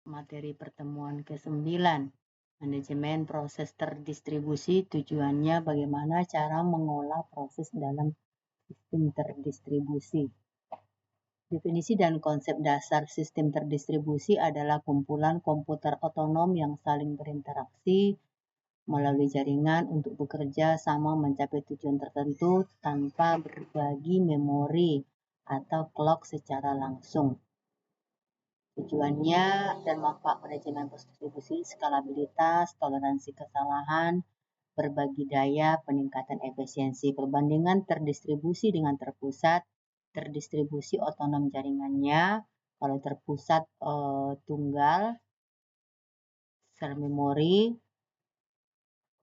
materi pertemuan ke-9, manajemen proses terdistribusi. Tujuannya bagaimana cara mengolah proses dalam sistem terdistribusi. Definisi dan konsep dasar sistem terdistribusi adalah kumpulan komputer otonom yang saling berinteraksi melalui jaringan untuk bekerja sama mencapai tujuan tertentu tanpa berbagi memori atau clock secara langsung. Tujuannya dan manfaat manajemen proses distribusi, skalabilitas, toleransi kesalahan, berbagi daya, peningkatan efisiensi. Perbandingan terdistribusi dengan terpusat. Terdistribusi otonom jaringannya, kalau terpusat tunggal, sel memori.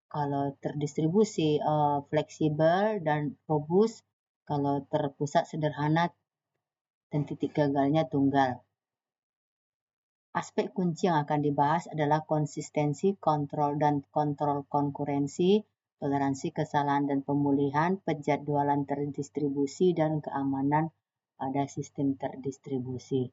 Kalau terdistribusi fleksibel dan robust, kalau terpusat sederhana dan titik gagalnya tunggal. Aspek kunci yang akan dibahas adalah konsistensi, kontrol dan kontrol konkurensi, toleransi kesalahan dan pemulihan, penjadwalan terdistribusi, dan keamanan pada sistem terdistribusi.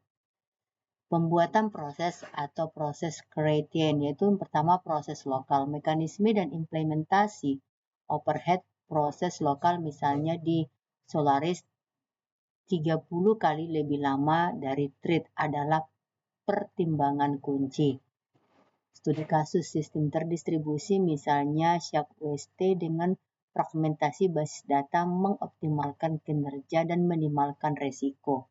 Pembuatan proses atau proses creation, yaitu yang pertama proses lokal, mekanisme dan implementasi overhead proses lokal, misalnya di Solaris 30 kali lebih lama dari thread adalah pertimbangan kunci. Studi kasus sistem terdistribusi, misalnya SharkWST dengan fragmentasi basis data mengoptimalkan kinerja dan minimalkan resiko.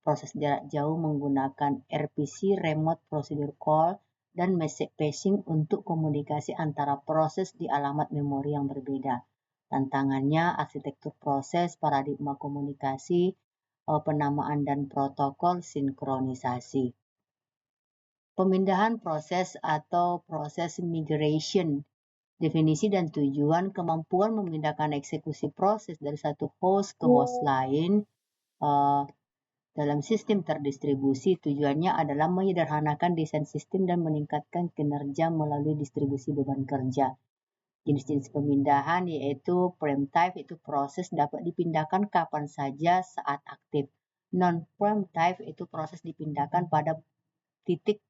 Proses jarak jauh menggunakan RPC, Remote Procedure Call, dan message passing untuk komunikasi antara proses di alamat memori yang berbeda. Tantangannya arsitektur proses, paradigma komunikasi, penamaan dan protokol sinkronisasi. Pemindahan proses atau proses migration. Definisi dan tujuan, kemampuan memindahkan eksekusi proses dari satu host ke host lain dalam sistem terdistribusi. Tujuannya adalah menyederhanakan desain sistem dan meningkatkan kinerja melalui distribusi beban kerja. Jenis-jenis pemindahan yaitu preemptive, itu proses dapat dipindahkan kapan saja saat aktif. Non-preemptive itu proses dipindahkan pada titik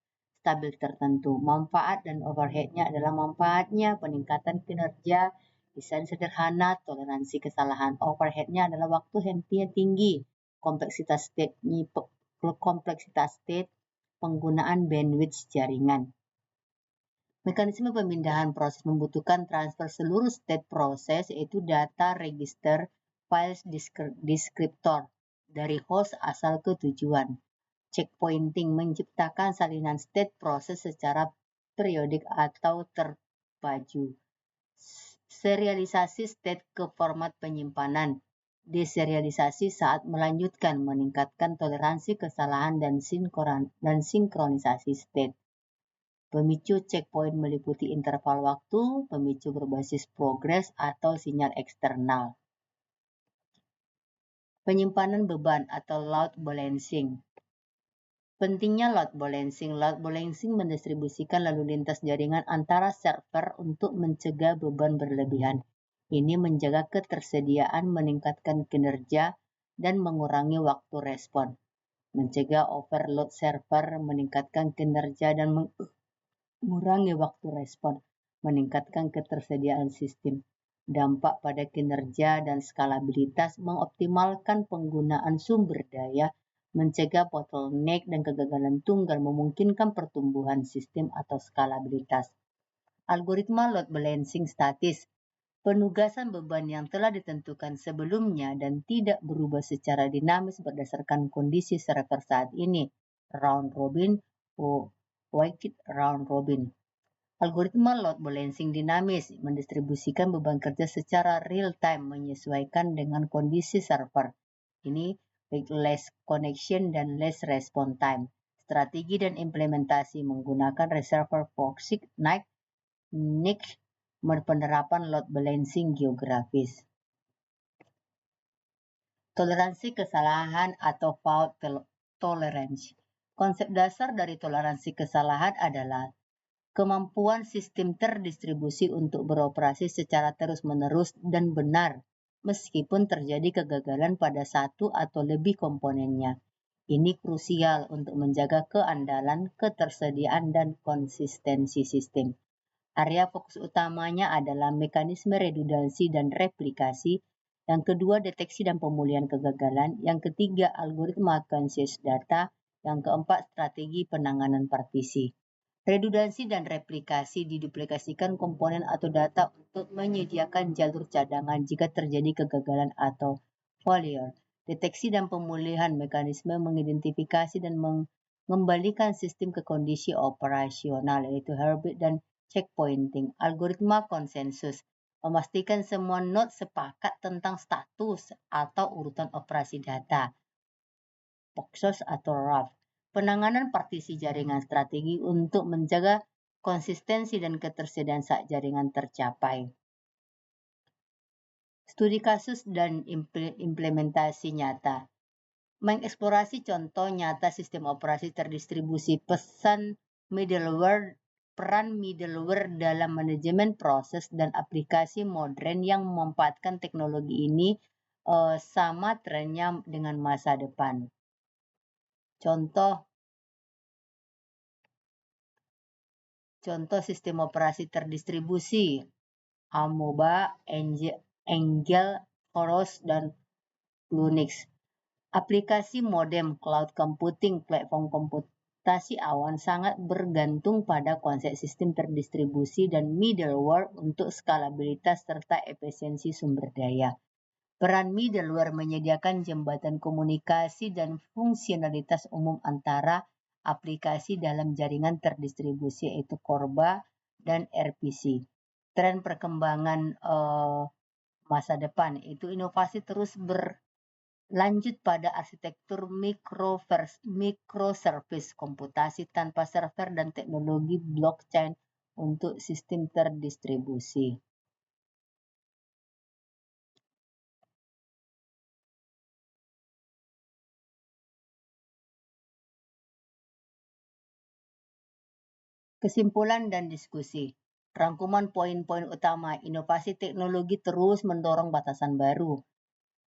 stabil tertentu. Manfaat dan overheadnya adalah manfaatnya peningkatan kinerja, desain sederhana, toleransi kesalahan. Overheadnya adalah waktu hentinya tinggi, kompleksitas state, penggunaan bandwidth jaringan. Mekanisme pemindahan proses membutuhkan transfer seluruh state proses, yaitu data register files descriptor dari host asal ke tujuan. Checkpointing menciptakan salinan state proses secara periodik atau terpaju. Serialisasi state ke format penyimpanan. Deserialisasi saat melanjutkan, meningkatkan toleransi kesalahan dan sinkronisasi state. Pemicu checkpoint meliputi interval waktu, pemicu berbasis progres atau sinyal eksternal. Penyimpanan beban atau load balancing. Pentingnya load balancing. Load balancing mendistribusikan lalu lintas jaringan antara server untuk mencegah beban berlebihan. Ini menjaga ketersediaan, meningkatkan kinerja, dan mengurangi waktu respon. Mencegah overload server, meningkatkan kinerja, dan mengurangi waktu respon, meningkatkan ketersediaan sistem. Dampak pada kinerja dan skalabilitas, mengoptimalkan penggunaan sumber daya, mencegah bottleneck dan kegagalan tunggal, memungkinkan pertumbuhan sistem atau skalabilitas. Algoritma load balancing statis. Penugasan beban yang telah ditentukan sebelumnya dan tidak berubah secara dinamis berdasarkan kondisi server saat ini. Round robin, weighted round robin. Algoritma load balancing dinamis mendistribusikan beban kerja secara real time menyesuaikan dengan kondisi server. Ini with less connection dan less response time. Strategi dan implementasi menggunakan reservoir proxy niche penerapan load balancing geografis. Toleransi kesalahan atau fault tolerance. Konsep dasar dari toleransi kesalahan adalah kemampuan sistem terdistribusi untuk beroperasi secara terus-menerus dan benar, meskipun terjadi kegagalan pada satu atau lebih komponennya. Ini krusial untuk menjaga keandalan, ketersediaan, dan konsistensi sistem. Area fokus utamanya adalah mekanisme redundansi dan replikasi. Yang kedua, deteksi dan pemulihan kegagalan. Yang ketiga, algoritma conscious data. Yang keempat, strategi penanganan partisi. Redundansi dan replikasi diduplikasikan komponen atau data untuk menyediakan jalur cadangan jika terjadi kegagalan atau failure. Deteksi dan pemulihan mekanisme mengidentifikasi dan mengembalikan sistem ke kondisi operasional, yaitu heartbeat dan checkpointing. Algoritma konsensus memastikan semua node sepakat tentang status atau urutan operasi data. POXOS atau RAF. Penanganan partisi jaringan strategi untuk menjaga konsistensi dan ketersediaan saat jaringan tercapai. Studi kasus dan implementasi nyata. Mengeksplorasi contoh nyata sistem operasi terdistribusi peran middleware dalam manajemen proses dan aplikasi modern yang memanfaatkan teknologi ini sama trennya dengan masa depan. Contoh sistem operasi terdistribusi, Amoeba, Angel, Chorus, dan Linux. Aplikasi modem, cloud computing, platform komputasi awan sangat bergantung pada konsep sistem terdistribusi dan middleware untuk skalabilitas serta efisiensi sumber daya. Peran middleware menyediakan jembatan komunikasi dan fungsionalitas umum antara aplikasi dalam jaringan terdistribusi, yaitu CORBA dan RPC. Tren perkembangan masa depan itu inovasi terus berlanjut pada arsitektur microservice, komputasi tanpa server, dan teknologi blockchain untuk sistem terdistribusi. Kesimpulan dan diskusi. Rangkuman poin-poin utama, inovasi teknologi terus mendorong batasan baru.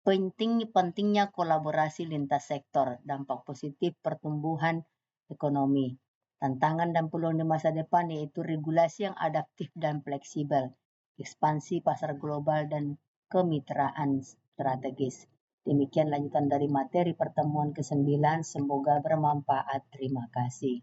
Pentingnya kolaborasi lintas sektor, dampak positif pertumbuhan ekonomi. Tantangan dan peluang di masa depan yaitu regulasi yang adaptif dan fleksibel, ekspansi pasar global, dan kemitraan strategis. Demikian lanjutan dari materi pertemuan ke-9, semoga bermanfaat. Terima kasih.